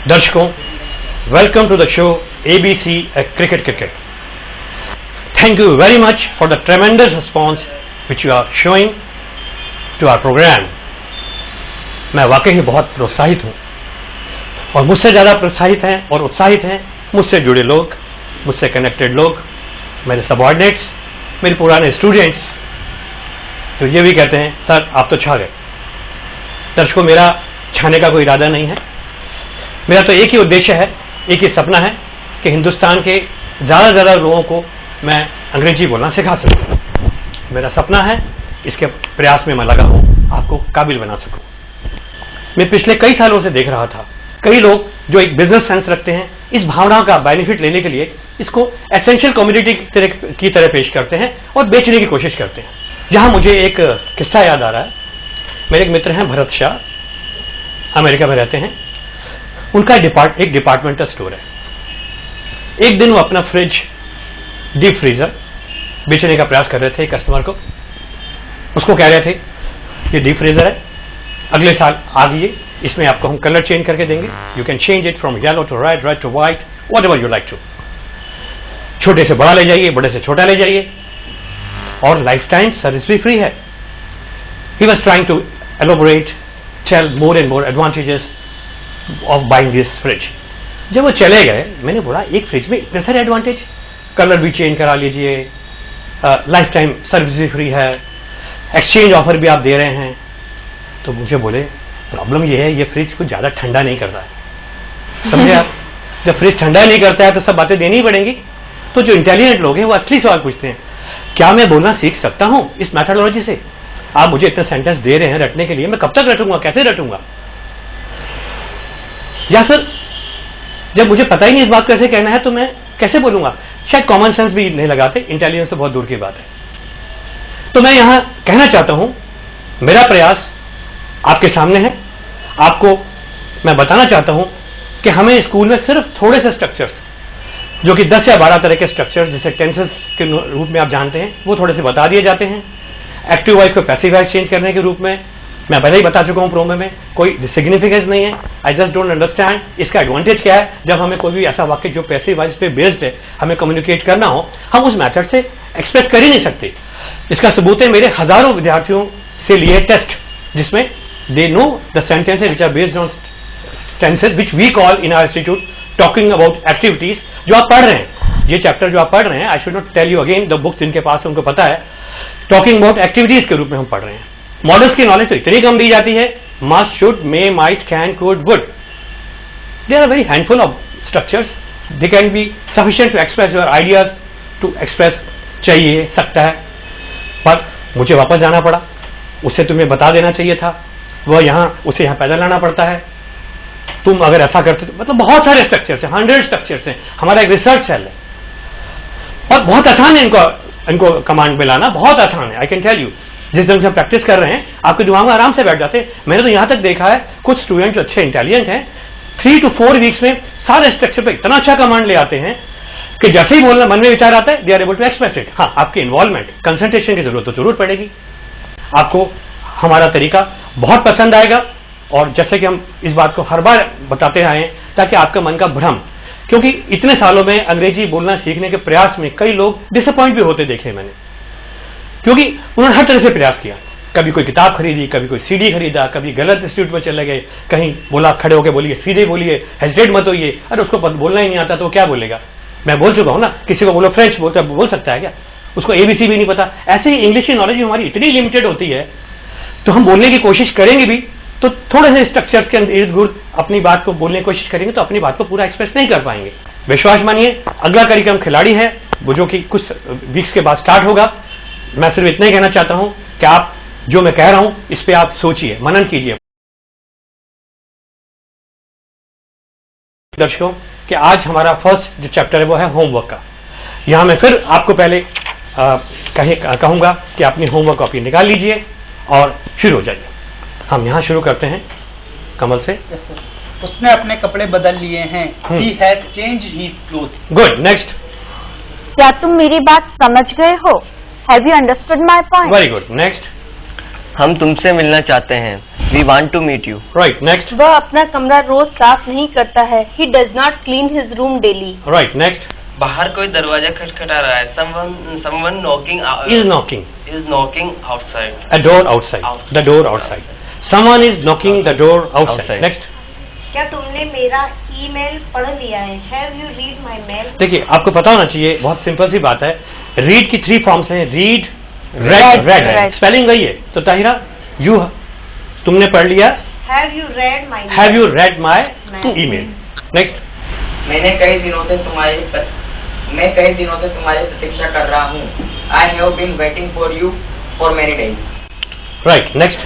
दर्शकों, welcome to the show ABC Cricket. Thank you very much for the tremendous response which you are showing to our program. मैं वाकई ही बहुत प्रोत्साहित हूँ और मुझसे ज़्यादा प्रोत्साहित हैं और उत्साहित हैं मुझसे जुड़े लोग, मुझसे कनेक्टेड लोग, मेरे सबऑर्डिनेट्स, मेरे पुराने स्टूडेंट्स, तो ये भी कहते हैं सर आप तो छा गए। दर्शकों, मेरा छाने का कोई इरादा नहीं है। मेरा तो एक ही उद्देश्य है, एक ही सपना है कि हिंदुस्तान के ज़्यादा से ज़्यादा लोगों को मैं अंग्रेजी बोलना सिखा सकूं। मेरा सपना है, इसके प्रयास में मैं लगा हूं, आपको काबिल बना सकूं। मैं पिछले कई सालों से देख रहा था, कई लोग जो एक बिजनेस सेंस रखते हैं, इस भावना का बेनिफिट लेने के लिए इसको एसेंशियल कम्युनिटी की तरह पेश करते हैं और बेचने की कोशिश करते हैं। यहाँ मुझे एक किस्सा याद आ रहा है। मेरे एक मित्र हैं भरत शाह, अमेरिका में रहते हैं। उनका एक डिपार्टमेंटल स्टोर है। एक दिन वो अपना फ्रिज, डीप फ्रीजर बेचने का प्रयास कर रहे थे कस्टमर को। उसको कह रहे थे ये डीप फ्रीजर है, अगले साल आ गई, इसमें आपको हम कलर चेंज करके देंगे। You can change it from yellow to red, red to white, whatever you like to. छोटे से बड़ा ले जाइए, बड़े से छोटा ले जाइए, और लाइफ टाइम सर्विस भी फ्री है। He was trying to elaborate, tell more and more advantages of buying this fridge. जब वो चले गए, मैंने बोला एक फ्रिज में इतने सारे एडवांटेज, कलर भी चेंज करा लीजिए, लाइफ टाइम सर्विस भी फ्री है, एक्सचेंज ऑफर भी आप दे रहे हैं। तो मुझे बोले प्रॉब्लम ये है, ये फ्रिज कुछ ज्यादा ठंडा नहीं कर रहा है। समझे आप? जब फ्रिज ठंडा नहीं करता है तो सब बातें देनी ही पड़ेंगी। तो जो इंटेलिजेंट लोग हैं वो असली सवाल पूछते हैं, क्या मैं बोलना सीख सकता हूं इस मैथोडोलॉजी से? आप मुझे इतने सेंटेंस दे रहे हैं रटने के लिए, मैं कब तक रटूंगा, कैसे रटूंगा? या सर जब मुझे पता ही नहीं इस बात को कैसे कहना है तो मैं कैसे बोलूंगा? शायद कॉमन सेंस भी नहीं लगाते, इंटेलिजेंस तो बहुत दूर की बात है। तो मैं यहां कहना चाहता हूं, मेरा प्रयास आपके सामने है। आपको मैं बताना चाहता हूं कि हमें स्कूल में सिर्फ थोड़े से स्ट्रक्चर्स, जो कि 10 या 12 तरह के स्ट्रक्चर्स जिसे टेंसेस के रूप में आप जानते हैं, वो थोड़े से बता दिए जाते हैं। एक्टिव वॉइस को पैसिव वॉइस चेंज करने के रूप में मैं पहले ही बता चुका हूं प्रोमो में, कोई सिग्निफिकेंस नहीं है। आई जस्ट डोंट अंडरस्टैंड इसका एडवांटेज क्या है। जब हमें कोई भी ऐसा वाक्य जो पैसिव वॉइस पे बेस्ड है हमें कम्युनिकेट करना हो, हम उस मेथड से एक्सप्रेस कर ही नहीं सकते। इसका सबूत है मेरे हजारों विद्यार्थियों से लिए टेस्ट, जिसमें they know the sentences which are based on tenses which we call in our institute talking about activities. जो आप पढ़ रहे हैं, ये चैप्टर जो आप पढ़ रहे हैं, I should not tell you again, the books जिनके पास है उनको पता है, टॉकिंग अबाउट एक्टिविटीज के रूप में हम पढ़ रहे हैं। मॉडल्स की नॉलेज तो इतनी कम दी जाती है, must, should, may, might, can, could, would. There are very handful of structures, they can be sufficient to express your ideas, to express चाहिए सकता है। पर मुझे वापस जाना पड़ा, उसे तुम्हें बता देना चाहिए था, वह उसे यहाँ पैदल लाना पड़ता है। तुम अगर ऐसा करते तो मतलब बहुत सारे स्ट्रक्चर्स हैं, 100 स्ट्रक्चर्स हैं। हमारा एक रिसर्च सेल है और बहुत आसान है इनको कमांड में लाना, बहुत आसान है। आई कैन टेल यू, जिस ढंग से प्रैक्टिस कर रहे हैं आपके दिमाग में आराम से बैठ जाते हैं। मैंने तो यहां तक देखा है कुछ स्टूडेंट जो अच्छे इंटेलिजेंट हैं 3 to 4 वीक्स में सारे स्ट्रक्चर पे इतना अच्छा कमांड ले आते हैं कि जैसे ही बोलना मन में विचार आता है, they are able to express it. हाँ, आपकी इन्वॉल्वमेंट, कंसंट्रेशन की जरूरत तो जरूर पड़ेगी। आपको हमारा तरीका बहुत पसंद आएगा और जैसे कि हम इस बात को हर बार बताते आए हैं ताकि आपका मन का भ्रम, क्योंकि इतने सालों में अंग्रेजी बोलना सीखने के प्रयास में कई लोग डिसअपॉइंट भी होते देखे मैंने, क्योंकि उन्होंने हर तरह से प्रयास किया। कभी कोई किताब खरीदी, कभी कोई सीडी खरीदा, कभी गलत इंस्टीट्यूट में चले गए, कहीं बोला खड़े होकर बोलिए, सीधे बोलिए, हेजिटेट मत होइए। अरे उसको बोलना ही नहीं आता तो क्या बोलेगा? मैं बोल चुका हूं ना, किसी को बोलो फ्रेंच बोल सकता है क्या? उसको ABC भी नहीं पता। ऐसे ही इंग्लिश की नॉलेज हमारी इतनी लिमिटेड होती है, तो हम बोलने की कोशिश करेंगे भी तो थोड़े से स्ट्रक्चर्स के इर्द गिर्द अपनी बात को बोलने की कोशिश करेंगे तो अपनी बात को पूरा एक्सप्रेस नहीं कर पाएंगे। विश्वास मानिए, अगला कार्यक्रम खिलाड़ी है वो जो कि कुछ वीक्स के बाद स्टार्ट होगा। मैं सिर्फ इतना ही कहना चाहता हूं कि आप जो मैं कह रहा हूं इस पे आप सोचिए, मनन कीजिए दर्शकों कि आज हमारा फर्स्ट जो चैप्टर है वो है होमवर्क का। यहां मैं फिर आपको पहले कहूंगा कि अपनी होमवर्क कॉपी निकाल लीजिए और शुरू हो जाइए। हम यहां शुरू करते हैं कमल से। उसने अपने कपड़े बदल लिए हैं। He has changed his clothes. Good, next. क्या तुम मेरी बात समझ गए हो? Have you understood my point? Very good, next. हम तुमसे मिलना चाहते हैं। We want to meet you. Right, next. वह अपना कमरा रोज साफ नहीं करता है। He does not clean his room daily. Right, next. बाहर कोई दरवाजा खटखटा रहा है। Someone knocking. Is knocking outside. A door outside. The door outside. Someone is knocking the door outside. Next. क्या तुमने मेरा ईमेल पढ़ लिया है? Have you read my mail? देखिए, आपको पता होना चाहिए, बहुत सिंपल सी बात है। रीड की 3 फॉर्म्स हैं, रीड, रेड। स्पेलिंग वही है। तो ताहिरा, यू तुमने पढ़ लिया। Have you read my mail? Have you read my email? Next. मैं कई दिनों से तुम्हारी प्रतीक्षा कर रहा हूँ। I have been waiting for you for many days. Right. Next.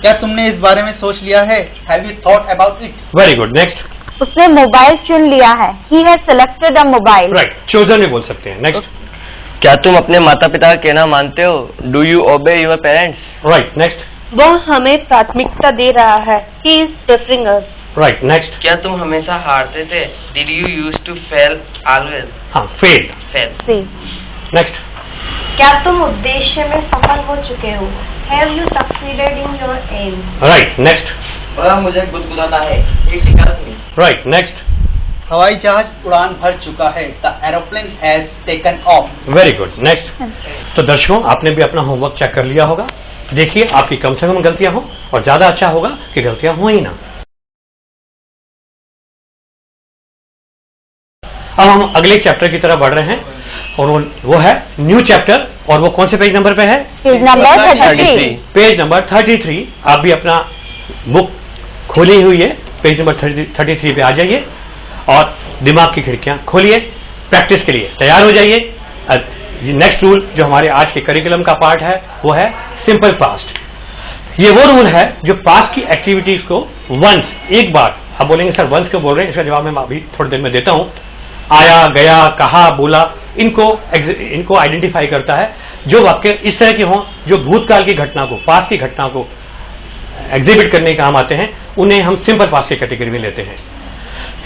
क्या तुमने इस बारे में सोच लिया है? Have you thought about it? Very good. Next. उसने मोबाइल चुन लिया है। He has selected a mobile. Right. chosen भी बोल सकते हैं। Next. क्या तुम अपने माता पिता का कहना मानते हो? Do you obey your parents? Right. Next. वह हमें प्राथमिकता दे रहा है। He is preferring us. Right. Next. क्या तुम हमेशा हारते थे? Did you used to fail always? हाँ, failed. Fail. See. Next. क्या तुम उद्देश्य में सफल हो चुके हो? Have you succeeded in your aim? Right. Next. वह मुझे गुदगुदाता है। It tickles me. Right. Next. हवाई जहाज उड़ान भर चुका है। The aeroplane has taken off. Very good, next. तो दर्शकों, आपने भी अपना होमवर्क चेक कर लिया होगा। देखिए, आपकी कम से कम गलतियां हो और ज्यादा अच्छा होगा कि गलतियां हो ही ना। अब हम अगले चैप्टर की तरफ बढ़ रहे हैं और वो है न्यू चैप्टर। और वो कौन से पेज नंबर पे है? Page number 33। Page number 33। आप भी अपना बुक खोली हुई है, पेज नंबर 33 पे आ जाइए और दिमाग की खिड़कियां खोलिए, प्रैक्टिस के लिए तैयार हो जाइए। नेक्स्ट रूल जो हमारे आज के करिकुलम का पार्ट है वो है सिंपल पास्ट। ये वो रूल है जो पास्ट की एक्टिविटीज को वंस, एक बार, आप बोलेंगे सर वंस क्यों बोल रहे हैं, इसका जवाब मैं अभी थोड़ी देर में देता हूं। आया, गया, कहा, बोला, इनको आइडेंटिफाई करता है। जो वाक्य इस तरह के हों जो भूतकाल की घटना को, पास्ट की घटना को एग्जिबिट करने के काम आते हैं, उन्हें हम सिंपल पास्ट की कैटेगरी में लेते हैं।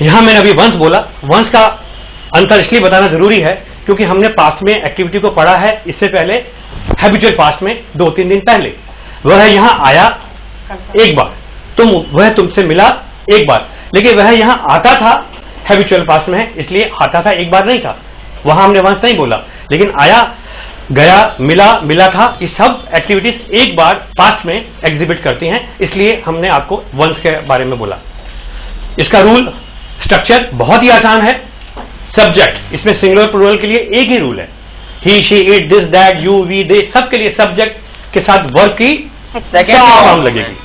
यहां मैंने अभी वंस बोला। वंस का अंतर इसलिए बताना जरूरी है क्योंकि हमने पास्ट में एक्टिविटी को पढ़ा है इससे पहले, हैबिचुअल पास्ट में 2-3 दिन पहले। वह यहां आया एक बार, वह तुमसे मिला एक बार, लेकिन वह यहां आता था, हैबिचुअल पास्ट में है इसलिए आता था, एक बार नहीं था। वहां हमने वंस नहीं बोला, लेकिन आया, गया, मिला था, ये सब एक्टिविटीज एक बार पास्ट में एग्जिबिट करती हैं, इसलिए हमने आपको वंस के बारे में बोला। इसका रूल स्ट्रक्चर बहुत ही आसान है। सब्जेक्ट, इसमें सिंगुलर प्लूरल के लिए एक ही रूल है। He, she, it, this, that, you, we, they, सबके लिए सब्जेक्ट के साथ वर्ब की सेकंड फॉर्म लगेगी।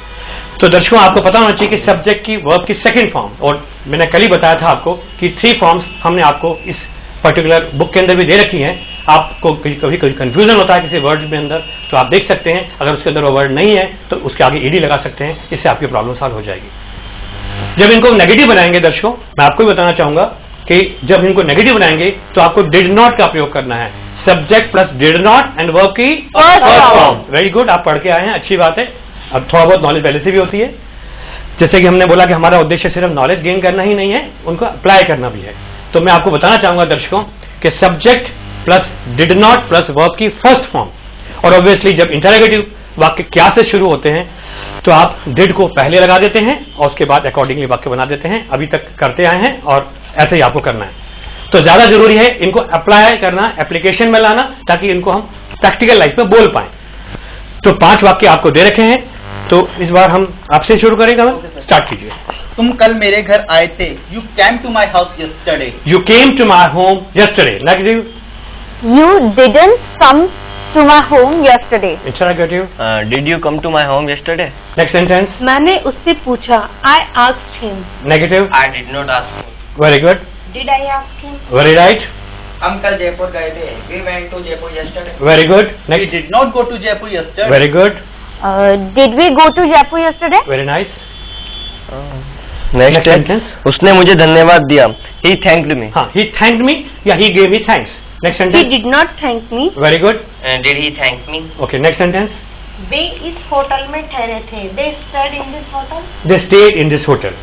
तो दर्शकों, आपको पता होना चाहिए कि सब्जेक्ट की वर्ब की सेकंड फॉर्म, और मैंने कल ही बताया था आपको कि 3 फॉर्म्स हमने आपको इस पर्टिकुलर बुक के अंदर भी दे रखी हैं। आपको कभी कंफ्यूजन होता है किसी वर्ड में अंदर, तो आप देख सकते हैं, अगर उसके अंदर वो वर्ड नहीं है तो उसके आगे ईडी लगा सकते हैं, इससे आपकी प्रॉब्लम सॉल्व हो जाएगी। जब इनको नेगेटिव बनाएंगे दर्शकों, मैं आपको भी बताना चाहूंगा कि जब इनको नेगेटिव बनाएंगे तो आपको डिड नॉट का प्रयोग करना है। Subject plus did not and verb की फर्स्ट फॉर्म। वेरी गुड, आप पढ़ के आए हैं, अच्छी बात है। अब थोड़ा बहुत नॉलेज पहले से भी होती है। जैसे कि हमने बोला कि हमारा उद्देश्य सिर्फ नॉलेज गेन करना ही नहीं है, उनको अप्लाई करना भी है। तो मैं आपको बताना चाहूंगा दर्शकों कि subject plus did not plus verb की फर्स्ट फॉर्म, और ऑब्वियसली जब इंटरोगेटिव वाक्य क्या से शुरू होते हैं तो आप डिड को पहले लगा देते हैं और उसके बाद अकॉर्डिंगली वाक्य बना देते हैं। अभी तक करते आए हैं और ऐसे ही आपको करना है। तो ज्यादा जरूरी है इनको अप्लाई करना, एप्लीकेशन में लाना, ताकि इनको हम प्रैक्टिकल लाइफ में बोल पाए। तो 5 वाक्य आपको दे रखे हैं, तो इस बार हम आपसे शुरू करेंगे। स्टार्ट कीजिए। तुम कल मेरे घर आए थे। You came to my house yesterday. You came to my home yesterday. Negative. You didn't come to my home yesterday. Interrogative. Did you come to my home yesterday? Next sentence. मैंने उससे पूछा। I asked him. नेगेटिव। I did not ask him. Very good, Did I ask him? Very right, हम कल जयपुर गए थे। We went to Jaipur yesterday. Very good. We next. did not go to Jaipur yesterday. Very good. Did we go to Jaipur yesterday? Very nice. Next sentence. उसने मुझे धन्यवाद दिया. He thanked me. हाँ, he thanked me. Yeah, he gave me thanks. Next He sentence. did not thank me. Very good. Did he thank me? Okay, next sentence. वे इस hotel में ठहरे थे. They stayed in this hotel. They stayed in this hotel.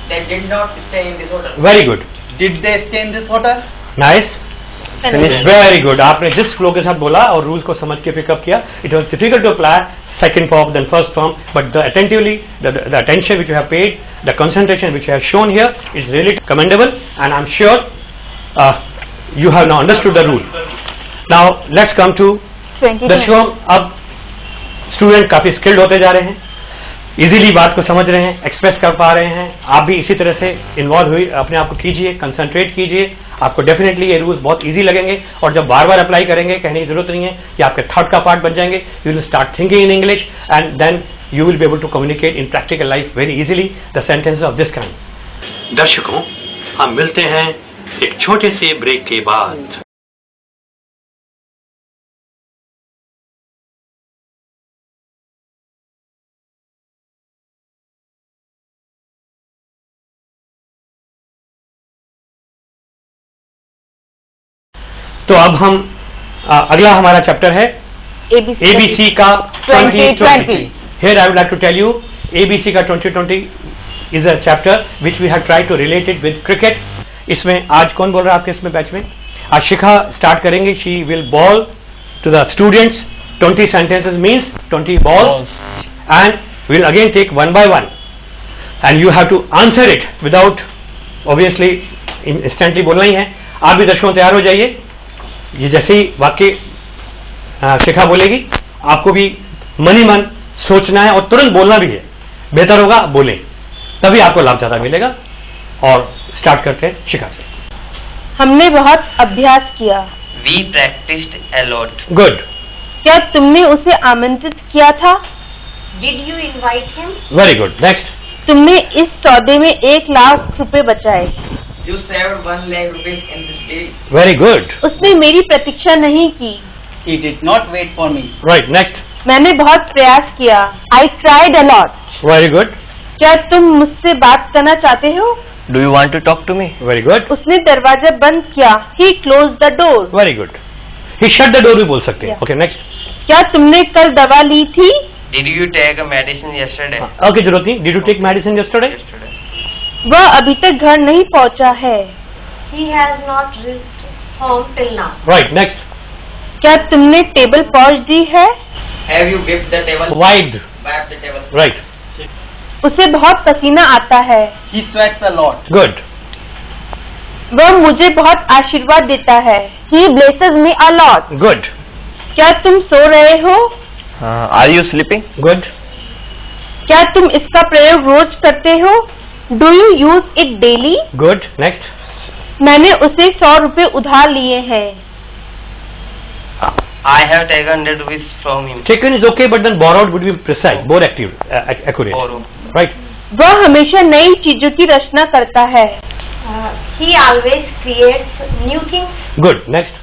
They did not stay in this hotel. Very good. Did they stay in this hotel? Nice. Finished. Very good. आपने जिस flow के साथ बोला और rules को समझ के pickup किया, it was difficult to apply second form than first form, but the attention which you have paid, the concentration which you have shown here is really commendable, and I'm sure you have now understood the rule. Now let's come to 20. दर्शकों, अब student काफी skilled होते जा रहे हैं, easily बात को समझ रहे हैं, एक्सप्रेस कर पा रहे हैं. आप भी इसी तरह से इन्वॉल्व हुई अपने आप को कीजिए, कंसंट्रेट कीजिए. आपको डेफिनेटली ये रूल्स बहुत इजी लगेंगे, और जब बार बार अप्लाई करेंगे कहने की जरूरत नहीं है, ये आपके थॉट का पार्ट बन जाएंगे. You will start thinking in English and then you will be able to communicate in practical life very easily the sentences of this kind. दर्शकों, हम मिलते हैं एक छोटे से ब्रेक के बाद. तो अब हम अगला हमारा चैप्टर है एबीसी का 2020. Here I would like to tell you ABC का 2020 is a chapter which we have tried to relate it with cricket. इसमें आज कौन बोल रहा है आपके इसमें बैच में? आज शिखा स्टार्ट करेंगे. She will ball to the students 20 sentences means 20 balls, and we will again take one by one, and you have to answer it without obviously instantly बोलना ही है. आप भी दर्शकों तैयार हो जाइए. ये जैसे ही वाक्य शिखा बोलेगी, आपको भी मन ही मन सोचना है और तुरंत बोलना भी है. बेहतर होगा बोलें, तभी आपको लाभ ज्यादा मिलेगा. और स्टार्ट करते हैं शिखा से. हमने बहुत अभ्यास किया. We practiced a lot. Good. क्या तुमने उसे आमंत्रित किया था? Did you invite him? Very good. Next. तुमने इस सौदे में 1 लाख रुपए बचाए. You saved 1 lakh rupees in this deal. Very good. उसने मेरी प्रतीक्षा नहीं की. He did not wait for me. Right. Next. मैंने बहुत प्रयास किया. I tried a lot. Very good. क्या तुम मुझसे बात करना चाहते हो? Do you want to talk to me? Very good. उसने दरवाजा बंद किया. He closed the door. Very good. He shut the door भी बोल सकते हैं. Yeah. ओके. नेक्स्ट. क्या तुमने कल दवा ली थी? Did you take a medicine yesterday? Okay, जरूरत नहीं. Did you take medicine yesterday? Yesterday. वह अभी तक घर नहीं पहुंचा है. He has not reached home till now. Right. Next. क्या तुमने टेबल पहुंच दी है? Have you whipped the table? Wide. Wiped the table. Right. उसे बहुत पसीना आता है. He sweats a lot. Good. वह मुझे बहुत आशीर्वाद देता है. He blesses me a lot. Good. क्या तुम सो रहे हो? Are you sleeping? गुड. क्या तुम इसका प्रयोग रोज करते हो? Do you use it daily? Good. Next. मैंने उसे 100 रुपए उधार लिए हैं. I have taken 100 rupees from him. Taken is okay, but then borrowed would be precise, more accurate. Borrow. Right. वह हमेशा नई चीजों की रचना करता है. He always creates new things. Good. Next.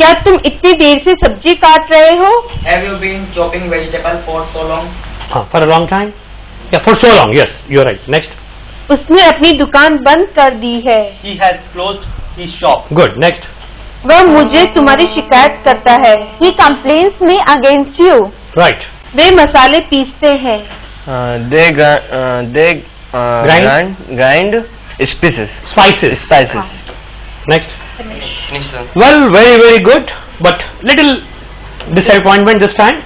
क्या तुम इतनी देर से सब्जी काट रहे हो? Have you been chopping vegetable for so long? For a long time. Yeah, for so long. Yes, you are right. Next. उसने अपनी दुकान बंद कर दी है. He has closed his shop. Good. Next. वह मुझे तुम्हारी शिकायत करता है. He complains me against you. Right. वे मसाले पीसते हैं. They Grind? grind spices. Spices. Spices. Next. Finish them. Well, very very good, but little disappointment this time.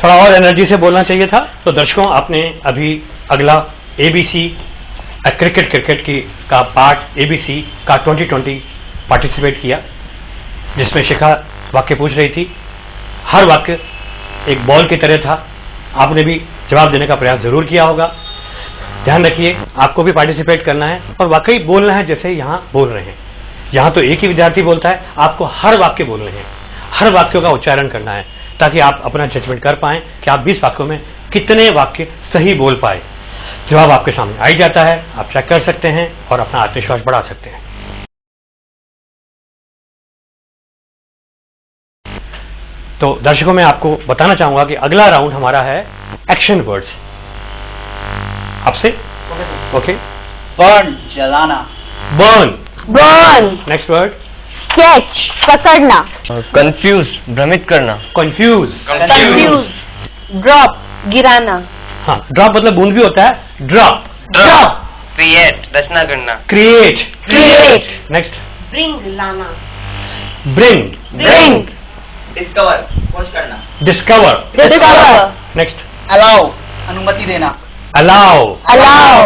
थोड़ा और एनर्जी से बोलना चाहिए था. तो दर्शकों, आपने अभी अगला ABC क्रिकेट की का पार्ट ABC का 2020 पार्टिसिपेट किया, जिसमें शिखा वाक्य पूछ रही थी. हर वाक्य एक बॉल की तरह था. आपने भी जवाब देने का प्रयास जरूर किया होगा. ध्यान रखिए, आपको भी पार्टिसिपेट करना है और वाकई बोलना है जैसे यहाँ बोल रहे हैं. यहाँ तो एक ही विद्यार्थी बोलता है, आपको हर वाक्य बोलने हैं, हर वाक्यों का उच्चारण करना है, ताकि आप अपना जजमेंट कर पाएं कि आप 20 वाक्यों में कितने वाक्य सही बोल पाए. जवाब आपके सामने आ ही जाता है, आप चेक कर सकते हैं और अपना आत्मविश्वास बढ़ा सकते हैं. तो दर्शकों मैं आपको बताना चाहूंगा कि अगला राउंड हमारा है एक्शन वर्ड्स। आपसे ओके। बर्न, जलाना। Burn. burn, next word. catch, पकड़ना, कंफ्यूज, भ्रमित करना, कंफ्यूज। confuse, drop, गिराना, हाँ, ड्रॉप मतलब बूंद भी होता है। ड्रॉप। ड्रॉप, क्रिएट, रचना करना, क्रिएट। create, next. Bring, लाना. ब्रिंग। bring, डिस्कवर, खोज करना, डिस्कवर। discover, next. अलाउ, अनुमति देना। अलाउ। allow,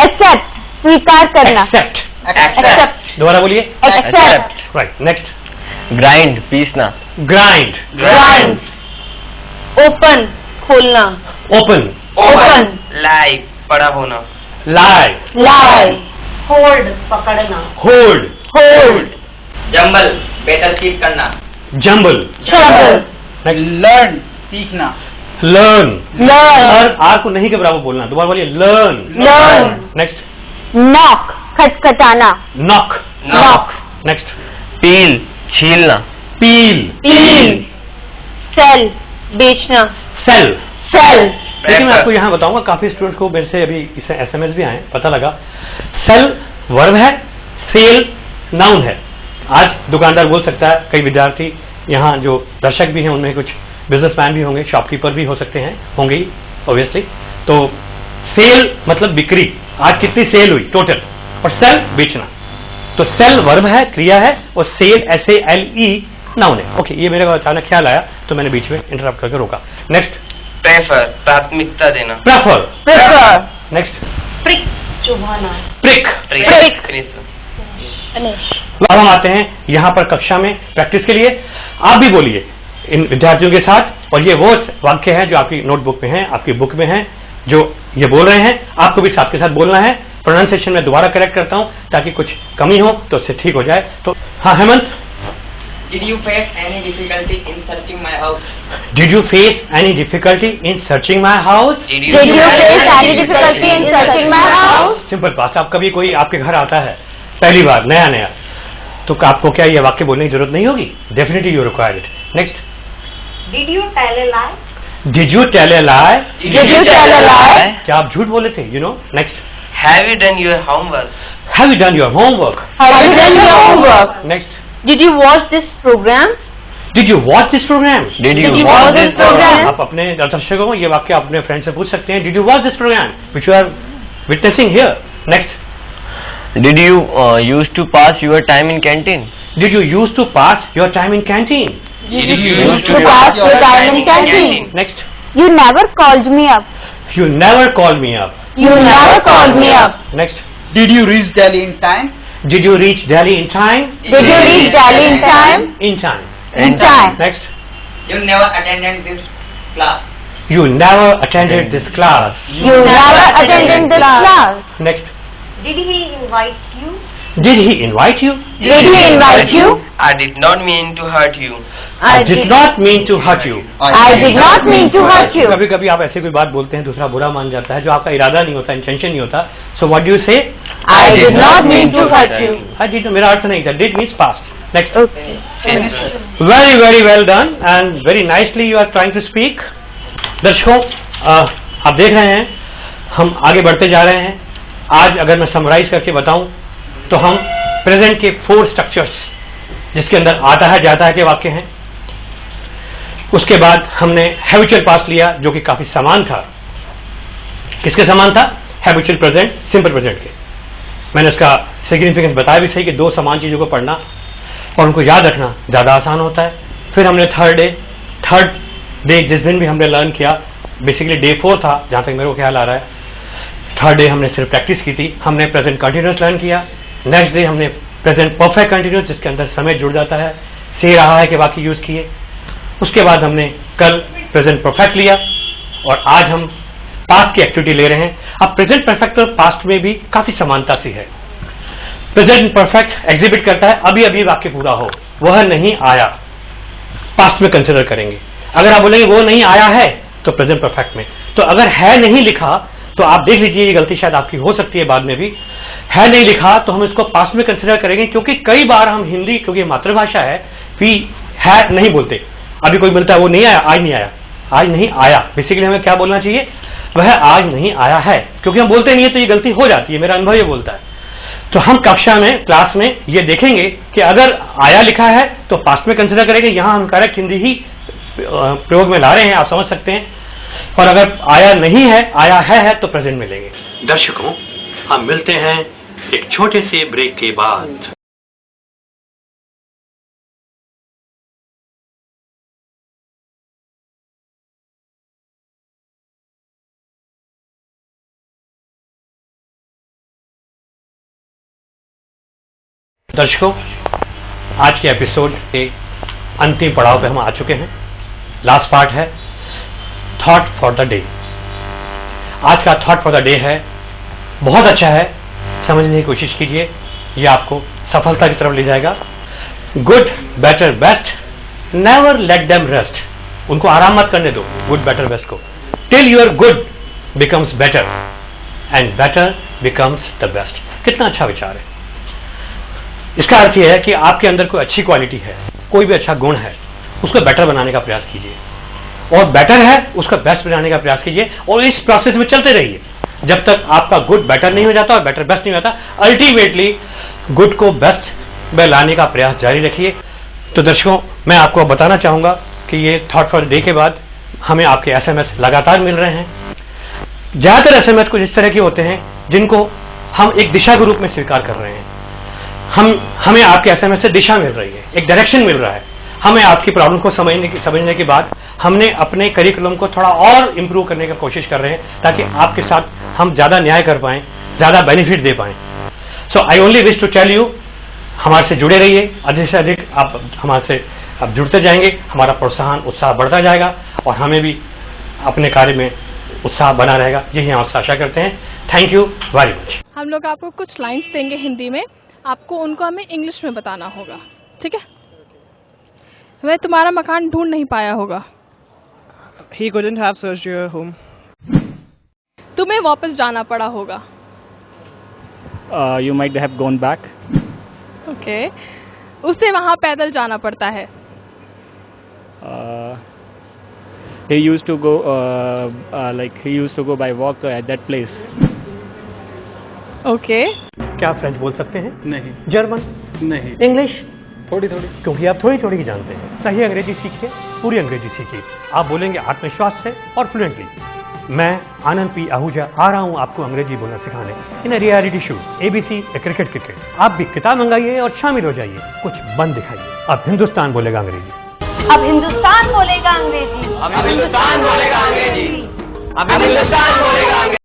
accept, स्वीकार करना, एक्सेप्ट। accept, दोबारा बोलिए। accept, right. नेक्स्ट। ग्राइंड, पीसना, ग्राइंड। grind, open, खोलना, ओपन। open, लाई, पड़ा होना, लाई। lie, Hold, पकड़ना. होल्ड। hold, जंबल, बेतरतीब करना, जंबल। trouble, next. लर्न, सीखना। लर्न। learn, आर को नहीं के बराबर बोलना, दोबारा बोलिए। लर्न। learn, next. knock, खटखटाना, नॉक। knock, next. पील, छीलना, पील। peel, sell, बेचना, सेल। sell, लेकिन मैं आपको यहाँ बताऊंगा, काफी स्टूडेंट को मेरे से अभी इसे एसएमएस भी आए, पता लगा सेल वर्ब है, सेल नाउन है। आज दुकानदार बोल सकता है, कई विद्यार्थी यहाँ जो दर्शक भी हैं उनमें कुछ बिजनेसमैन भी होंगे, शॉपकीपर भी हो सकते हैं, होंगे ही ऑब्वियसली। तो सेल मतलब बिक्री, आज कितनी सेल हुई टोटल, और सेल बेचना। तो सेल वर्ब है, क्रिया है, और सेल SALE नाउन है। ओके, ये मेरे को अचानक ख्याल आया तो मैंने बीच में इंटरप्ट करके रोका। नेक्स्ट। प्रेफर, प्राथमिकता देना, प्रेफर। prefer, next. Prick, चुभाना. प्रिक। Prick. अब हम आते हैं यहाँ पर कक्षा में प्रैक्टिस के लिए। आप भी बोलिए इन विद्यार्थियों के साथ, और ये वो वाक्य हैं जो आपकी नोटबुक में हैं, आपकी बुक में हैं, जो ये बोल रहे हैं, आपको भी साथ के साथ बोलना है। प्रोनाउंसिएशन में दोबारा करेक्ट करता हूं ताकि कुछ कमी हो तो उससे ठीक हो जाए। तो हाँ Hemant. Did you face any difficulty in searching my house? Did you face any difficulty in searching my house? Did you face any difficulty in searching my house? Simple बात। आप कभी कोई आपके घर आता है पहली बार, नया नया, तो आपको क्या ये वाक्य बोलने की जरूरत नहीं होगी? Definitely you required it. Next. Did you tell a lie? Did you tell a lie? Did you tell a lie? क्या आप झूठ बोले थे? You know. Next. Have you done your homework? Have you done your homework? Have you done your homework? Next. Did you watch this program? Did you watch this program? Did Did you you watch this program? आप अपने दर्शकों को ये वाक्य अपने friend से पूछ सकते हैं। Did you watch this program which you are witnessing here? Next. Did you used to pass your time in canteen? Did you used to pass your time in canteen? Did you used to pass your time in canteen? Next. You never called me up. You never called me up. You never called me up. Next. Did you reach Delhi in time? Did you reach Delhi in time? Did you reach Delhi in time? In time. In time. Next. You never attended this class. You never attended this class. You never attended this class. Next. Did he invite you? Did he invite you? Did he invite you? I did not mean to hurt you. I did not mean to hurt you. I did not mean to hurt you. कभी कभी आप ऐसे कोई बात बोलते हैं, दूसरा बुरा मान जाता है, जो आपका इरादा नहीं होता, इंटेंशन नहीं होता। So what do you say? I did not mean to hurt you. I did. मेरा अर्थ नहीं था। Did means past. Next. Okay. Very very well done and very nicely you are trying to speak. दर्शकों, आप देख रहे हैं हम आगे बढ़ते जा रहे हैं। आज अगर मैं समराइज करके बताऊं तो हम प्रेजेंट के 4 स्ट्रक्चर्स, जिसके अंदर आता है जाता है के वाक्य हैं, उसके बाद हमने हैबिचुअल पास्ट लिया जो कि काफी समान था। किसके समान था? हैबिचुअल प्रेजेंट, सिंपल प्रेजेंट के। मैंने उसका सिग्निफिकेंस बताया भी सही कि 2 समान चीजों को पढ़ना और उनको याद रखना ज्यादा आसान होता है। फिर हमने थर्ड डे जिस दिन भी हमने लर्न किया, बेसिकली डे 4 था जहां तक मेरे को ख्याल आ रहा है। थर्ड डे हमने सिर्फ प्रैक्टिस की थी, हमने प्रेजेंट कंटिन्यूस लर्न किया। नेक्स्ट डे हमने प्रेजेंट परफेक्ट कंटिन्यूस, जिसके अंदर समय जुड़ जाता है, से रहा है कि बाकी यूज किए। उसके बाद हमने कल प्रेजेंट परफेक्ट लिया और आज हम पास्ट की एक्टिविटी ले रहे हैं। अब प्रेजेंट परफेक्ट और पास्ट में भी काफी समानता सी है। प्रेजेंट परफेक्ट एग्जिबिट करता है अभी अभी वाक्य पूरा हो, वह नहीं आया, पास्ट में कंसिडर करेंगे। अगर आप बोलेंगे वो नहीं आया है तो प्रेजेंट परफेक्ट में। तो अगर है नहीं लिखा तो आप देख लीजिए, ये गलती शायद आपकी हो सकती है बाद में भी। है नहीं लिखा तो हम इसको पास्ट में कंसिडर करेंगे, क्योंकि कई बार हम हिंदी, क्योंकि मातृभाषा है, वी है नहीं बोलते, अभी कोई मिलता है वो नहीं आया, आज नहीं आया, आज नहीं आया। बेसिकली हमें क्या बोलना चाहिए, वह आज नहीं आया है, क्योंकि हम बोलते नहीं है तो ये गलती हो जाती है, मेरा अनुभव ये बोलता है। तो हम कक्षा में, क्लास में ये देखेंगे कि अगर आया लिखा है तो पास्ट में कंसिडर करेंगे, यहां हम करेक्ट हिंदी ही प्रयोग में ला रहे हैं, आप समझ सकते हैं। और अगर आया नहीं है, आया है तो प्रेजेंट में लेंगे। दर्शकों, हम मिलते हैं एक छोटे से ब्रेक के बाद। दर्शकों, आज के एपिसोड के अंतिम पड़ाव पे हम आ चुके हैं। लास्ट पार्ट है थॉट फॉर द डे। आज का थॉट फॉर द डे है, बहुत अच्छा है, समझने की कोशिश कीजिए, ये आपको सफलता की तरफ ले जाएगा। Good, better, best, never let them rest. उनको आराम मत करने दो, गुड, बेटर, बेस्ट को, till your good becomes better and better becomes the best. कितना अच्छा विचार है। इसका अर्थ यह है कि आपके अंदर कोई अच्छी क्वालिटी है, कोई भी अच्छा गुण है, उसको बेटर बनाने का प्रयास कीजिए, और बेटर है उसका बेस्ट बनाने का प्रयास कीजिए, और इस प्रोसेस में चलते रहिए जब तक आपका गुड बेटर नहीं हो जाता और बेटर बेस्ट नहीं होता। अल्टीमेटली गुड को बेस्ट में लाने का प्रयास जारी रखिए। तो दर्शकों, मैं आपको बताना चाहूंगा कि ये थॉट फॉर डे के बाद हमें आपके SMS लगातार मिल रहे हैं। ज्यादातर SMS कुछ इस तरह के होते हैं जिनको हम एक दिशा के रूप में स्वीकार कर रहे हैं। हमें आपके SMS से दिशा मिल रही है, एक डायरेक्शन मिल रहा है। हमें आपकी प्रॉब्लम को समझने के बाद हमने अपने करिकुलम को थोड़ा और इंप्रूव करने की कोशिश कर रहे हैं, ताकि आपके साथ हम ज्यादा न्याय कर पाएं, ज्यादा बेनिफिट दे पाएं। So I only wish to tell you, हमारे से जुड़े रहिए, अधिक से अधिक आप हमारे से आप जुड़ते जाएंगे, हमारा प्रोत्साहन, उत्साह बढ़ता जाएगा, और हमें भी अपने कार्य में उत्साह बना रहेगा, यही हम आपसे आशा करते हैं। Thank you very much. हम लोग आपको कुछ लाइन्स देंगे हिंदी में, आपको उनको हमें इंग्लिश में बताना होगा, ठीक है? वह तुम्हारा मकान ढूंढ नहीं पाया होगा। He couldn't have searched your home. तुम्हें वापस जाना पड़ा होगा। You might have gone back. Okay. उसे वहाँ पैदल जाना पड़ता है। He used to go he used to go by walk at that place. Okay. क्या फ्रेंच बोल सकते हैं? नहीं। जर्मन? नहीं। इंग्लिश? थोड़ी थोड़ी। क्योंकि आप थोड़ी थोड़ी ही जानते हैं। सही अंग्रेजी सीखिए, पूरी अंग्रेजी सीखिए, आप बोलेंगे आत्मविश्वास से और फ्लुएंटली। मैं आनंद पी आहूजा आ रहा हूं आपको अंग्रेजी बोलना सिखाने in a reality show ABC a cricket. आप भी किताब मंगाइए और शामिल हो जाइए, कुछ बन दिखाइए। अब हिंदुस्तान बोलेगा अंग्रेजी। अब हिंदुस्तान बोलेगा अंग्रेजी। अब हिंदुस्तान बोलेगा अंग्रेजी। अब हिंदुस्तान बोलेगा अंग्रेजी।